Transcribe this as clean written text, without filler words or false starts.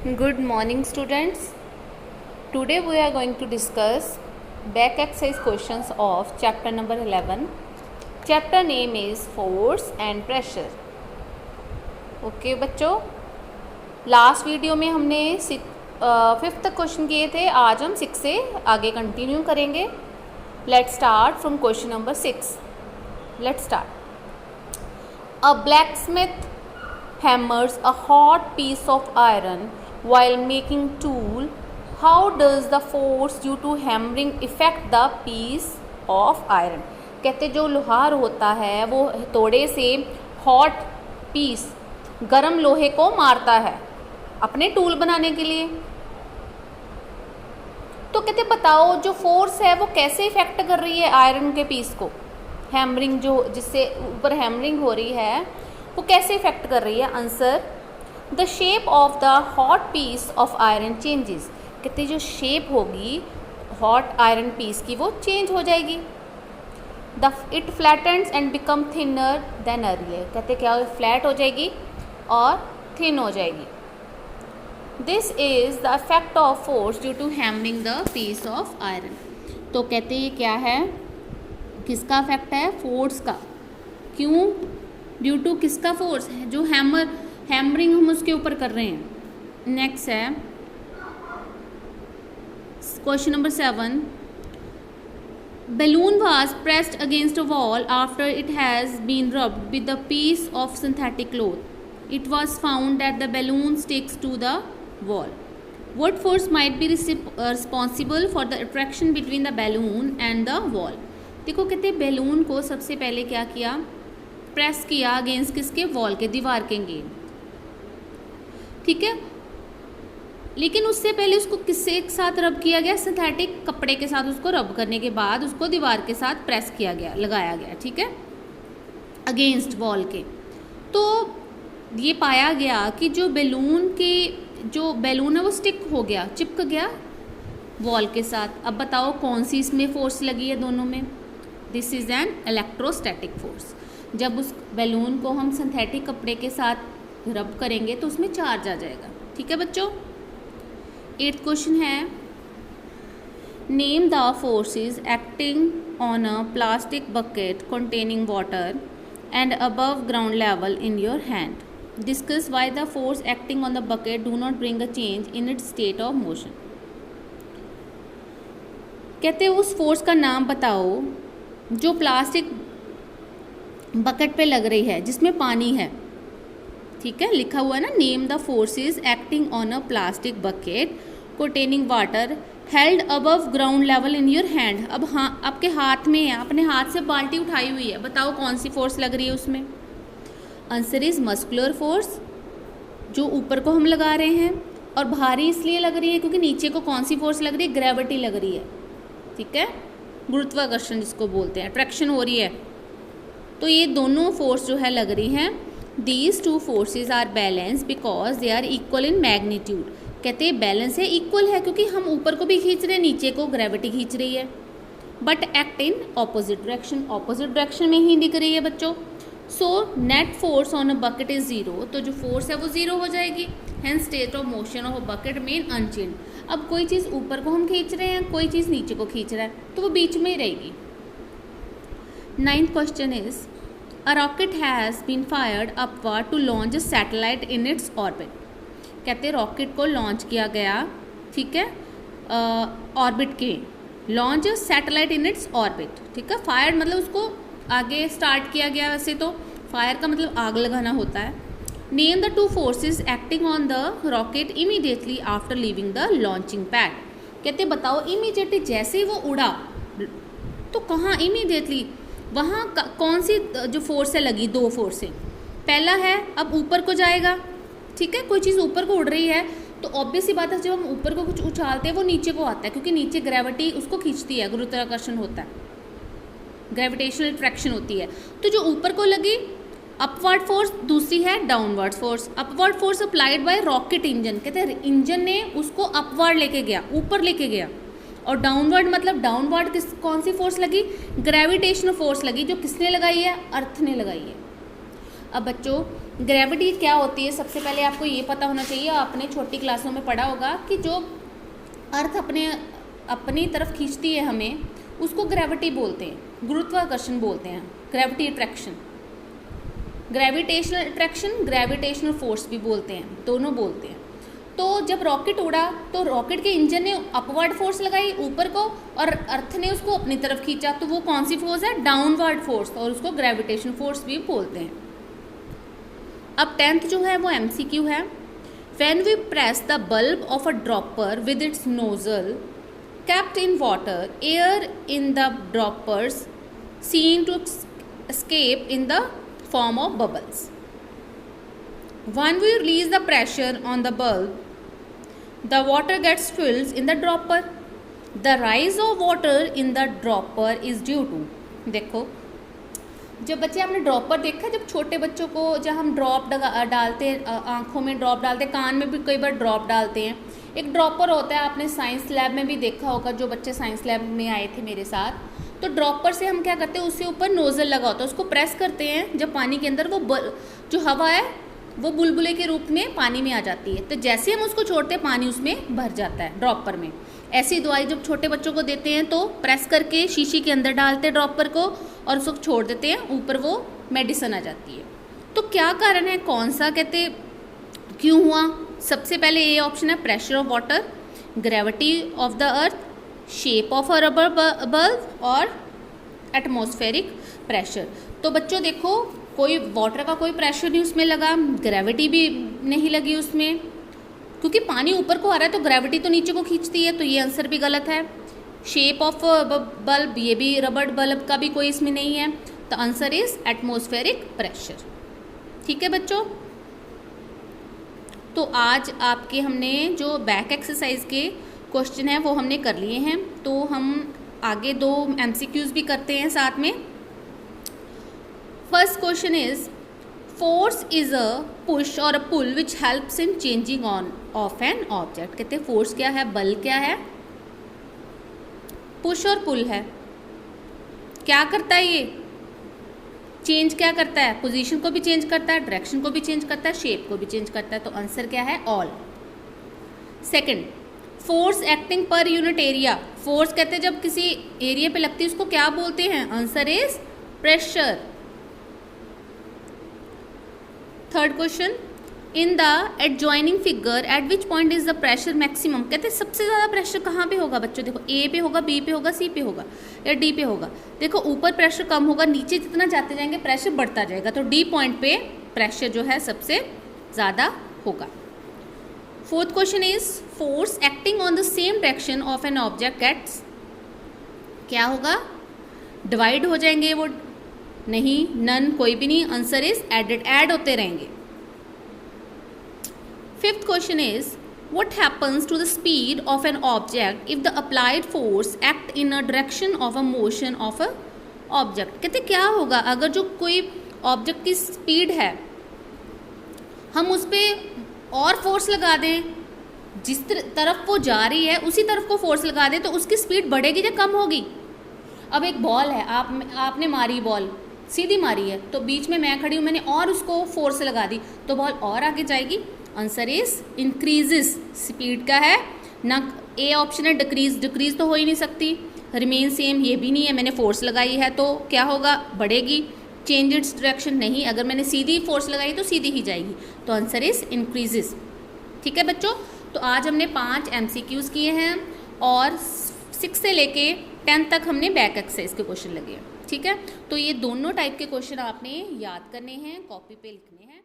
Good morning, students. Today we are going to discuss back exercise questions of chapter number 11. Chapter name is Force and Pressure. Okay, बच्चों, last video में हमने 5th तक question किए थे. आज हम 6 से आगे कंटिन्यू करेंगे. Let's start from question number 6. Let's start. A blacksmith hammers a hot piece of iron while making tool. How does the force due to hammering affect the piece of iron? कहते जो लोहार होता है वो थोड़े से hot piece गरम लोहे को मारता है अपने टूल बनाने के लिए. तो कहते बताओ जो फोर्स है वो कैसे इफेक्ट कर रही है आयरन के पीस को. हैमरिंग जो जिससे ऊपर हैमरिंग हो रही है वो कैसे इफेक्ट कर रही है. Answer, the shape of the hot piece of iron changes. कहते जो शेप होगी हॉट आयरन पीस की वो चेंज हो जाएगी. It flattens and become thinner then earlier. कहते क्या फ्लैट हो जाएगी और थिन हो जाएगी. This is the effect of force due to hammering the piece of iron. तो कहते ये क्या है, किसका इफेक्ट है, फोर्स का. क्यों, ड्यू टू किसका फोर्स है, जो हैमरिंग हम उसके ऊपर कर रहे हैं. नेक्स्ट है question number 7. Balloon was pressed against a wall after it has been rubbed with a piece of synthetic cloth. It was found that the balloon sticks to the wall. What force might be responsible for the attraction between the balloon and the wall? देखो कहते हैं balloon को सबसे पहले क्या किया, press किया against किसके, वॉल के, दीवार के अगेंस्ट. ठीक है, लेकिन उससे पहले उसको किससे एक साथ रब किया गया, सिंथेटिक कपड़े के साथ. उसको रब करने के बाद उसको दीवार के साथ प्रेस किया गया, लगाया गया. ठीक है, अगेंस्ट वॉल के. तो ये पाया गया कि जो बैलून है वो स्टिक हो गया, चिपक गया वॉल के साथ. अब बताओ कौन सी इसमें फोर्स लगी है दोनों में. This is an electrostatic force. जब उस बैलून को हम सिंथेटिक कपड़े के साथ रब करेंगे तो उसमें चार्ज आ जाएगा. ठीक है बच्चों. 8th क्वेश्चन है, name the forces acting on a plastic bucket containing water and above ground level in your hand. Discuss why the force acting on the bucket do not bring a change in its state of motion. कहते उस force का नाम बताओ जो plastic bucket पे लग रही है जिसमें पानी है. ठीक है, लिखा हुआ है ना, name the forces acting on a plastic bucket containing water held above ground level in your hand. अब हाँ, आपके हाथ में है, अपने हाथ से बाल्टी उठाई हुई है, बताओ कौन सी फोर्स लग रही है उसमें. आंसर इज मस्कुलर फोर्स, जो ऊपर को हम लगा रहे हैं. और भारी इसलिए लग रही है क्योंकि नीचे को कौन सी फोर्स लग रही है, ग्रेविटी लग रही है. ठीक है, गुरुत्वाकर्षण जिसको बोलते हैं, अट्रैक्शन हो रही है. तो ये दोनों फोर्स जो है लग रही हैं. These two forces are balanced because they are equal in magnitude. कहते हैं बैलेंस है, इक्वल है, क्योंकि हम ऊपर को भी खींच रहे हैं, नीचे को ग्रेविटी खींच रही है. But act in opposite direction, opposite direction में ही दिख रही है बच्चों. So net force on a bucket is 0. तो जो फोर्स है वो 0 हो जाएगी. Hence state of motion of a bucket main unchanged. अब कोई चीज़ ऊपर को हम खींच रहे हैं, कोई चीज़ नीचे को खींच रहा है, तो वो बीच में ही रहेगी. 9th question is, A rocket has been fired upward to launch a satellite in its orbit. कहते हैं रॉकेट को लॉन्च किया गया, ठीक है, ऑर्बिट के. Launch satellite in its orbit. ठीक है, फायर मतलब उसको आगे स्टार्ट किया गया. वैसे तो फायर का मतलब आग लगाना होता है. Name the two forces acting on the rocket immediately after leaving the launching pad. कहते बताओ इमीडिएटली जैसे ही वो उड़ा तो कहाँ, इमीडिएटली वहाँ कौन सी जो फोर्स है लगी, 2 फोर्स है. पहला है अब ऊपर को जाएगा. ठीक है, कोई चीज़ ऊपर को उड़ रही है तो ऑब्वियस ही बात है, जब हम ऊपर को कुछ उछालते हैं वो नीचे को आता है, क्योंकि नीचे ग्रेविटी उसको खींचती है, गुरुत्वाकर्षण होता है, ग्रेविटेशनल अट्रैक्शन होती है. तो जो ऊपर को लगी अपवर्ड फोर्स, दूसरी है downward force. Upward force applied by rocket engine. कहते हैं इंजन ने उसको अपवर्ड लेके गया, ऊपर लेके गया. और डाउनवर्ड मतलब डाउनवर्ड कौन सी फोर्स लगी, ग्रेविटेशनल फोर्स लगी, जो किसने लगाई है, अर्थ ने लगाई है. अब बच्चों ग्रेविटी क्या होती है, सबसे पहले आपको ये पता होना चाहिए, आपने छोटी क्लासों में पढ़ा होगा कि जो अर्थ अपनी तरफ खींचती है हमें, उसको ग्रेविटी बोलते हैं, गुरुत्वाकर्षण बोलते हैं, gravity attraction, gravitational attraction, gravitational force भी बोलते हैं, दोनों बोलते हैं। तो जब रॉकेट उड़ा तो रॉकेट के इंजन ने अपवर्ड फोर्स लगाई ऊपर को और अर्थ ने उसको अपनी तरफ खींचा, तो वो कौन सी फोर्स है, डाउनवर्ड फोर्स, और उसको ग्रेविटेशन फोर्स भी बोलते हैं। अब 10th जो है वो MCQ है। When we press the bulb of a dropper with its nozzle kept in water, air in the droppers seem to escape in the form of bubbles. When we release the pressure on the bulb, the water gets filled in the dropper. The rise of water in the dropper is due to, देखो जब बच्चे आपने dropper देखा, जब छोटे बच्चों को जब हम ड्रॉप डालते हैं, आँखों में ड्रॉप डालते हैं, कान में भी कई बार ड्रॉप डालते हैं, एक ड्रॉपर होता है, आपने साइंस लैब में भी देखा होगा, जो बच्चे साइंस लैब में आए थे मेरे साथ, तो ड्रॉपर से हम क्या करते हैं, उससे ऊपर नोज़ल लगा होता है, उसको प्रेस करते हैं, जब पानी के अंदर वो जो हवा है वो बुलबुले के रूप में पानी में आ जाती है, तो जैसे हम उसको छोड़ते हैं पानी उसमें भर जाता है ड्रॉपर में। ऐसी दवाई जब छोटे बच्चों को देते हैं तो प्रेस करके शीशी के अंदर डालते हैं ड्रॉपर को और उसको छोड़ देते हैं, ऊपर वो मेडिसिन आ जाती है। तो क्या कारण है, कौन सा कहते क्यों हुआ? सबसे पहले ये ऑप्शन है pressure of water, gravity of the earth, shape of a rubber bulb और एटमॉस्फेरिक प्रेशर। तो बच्चों देखो, कोई वाटर का कोई प्रेशर नहीं उसमें लगा, ग्रेविटी भी नहीं लगी उसमें, क्योंकि पानी ऊपर को आ रहा है तो ग्रेविटी तो नीचे को खींचती है, तो ये आंसर भी गलत है। शेप ऑफ बल्ब, ये भी रबर बल्ब का भी कोई इसमें नहीं है, तो आंसर इज एटमॉस्फेरिक प्रेशर। ठीक है बच्चों, तो आज आपके हमने जो बैक एक्सरसाइज के क्वेश्चन है वो हमने कर लिए हैं, तो हम आगे 2 MCQs भी करते हैं साथ में। First question is force is a push और a pull which helps in changing on of an object. कहते हैं फोर्स क्या है, बल क्या है, पुश और पुल है। क्या करता है ये, चेंज क्या करता है, पोजीशन को भी चेंज करता है, डायरेक्शन को भी चेंज करता है, शेप को भी चेंज करता है, तो आंसर क्या है, all. Second, force acting per unit area. Force कहते हैं जब किसी एरिया पे लगती है उसको क्या बोलते हैं, answer is pressure. Third question, in the adjoining figure eight which point is the pressure maximum. कहते हैं सबसे ज़्यादा प्रेशर कहाँ पे होगा बच्चों, देखो ए पे होगा, बी पे होगा, सी पे होगा या डी पे होगा। देखो ऊपर प्रेशर कम होगा, नीचे जितना जाते जाएंगे प्रेशर बढ़ता जाएगा, तो डी पॉइंट पे प्रेशर जो है सबसे ज़्यादा होगा। Fourth question is force acting on the same direction of an object gets, क्या होगा, डिवाइड हो जाएंगे वो, नहीं, नन, कोई भी नहीं, आंसर इज एडेड, ऐड होते रहेंगे। Fifth question is what happens to the speed of an object if the applied force act in a direction of a motion of a object। कहते क्या होगा अगर जो कोई ऑब्जेक्ट की स्पीड है हम उस पर और फोर्स लगा दें, जिस तरफ वो जा रही है उसी तरफ को फोर्स लगा दें, तो उसकी स्पीड बढ़ेगी या कम होगी। अब एक बॉल है, आपने मारी, बॉल सीधी मारी है, तो बीच में मैं खड़ी हूँ, मैंने और उसको फोर्स लगा दी तो बॉल और आगे जाएगी, आंसर इज इंक्रीजेस। स्पीड का है ना, ए ऑप्शन है डिक्रीज, डिक्रीज तो हो ही नहीं सकती, रिमेन सेम ये भी नहीं है, मैंने फोर्स लगाई है तो क्या होगा, बढ़ेगी। चेंज इट्स डायरेक्शन, नहीं, अगर मैंने सीधी फोर्स लगाई तो सीधी ही जाएगी, तो आंसर इज इंक्रीजेस। ठीक है बच्चों, तो आज हमने 5 MCQs किए हैं और 6 से लेके 10 तक हमने बैक एक्सरसाइज के क्वेश्चन लगे हैं। ठीक है, तो ये दोनों टाइप के क्वेश्चन आपने याद करने हैं, कॉपी पे लिखने हैं।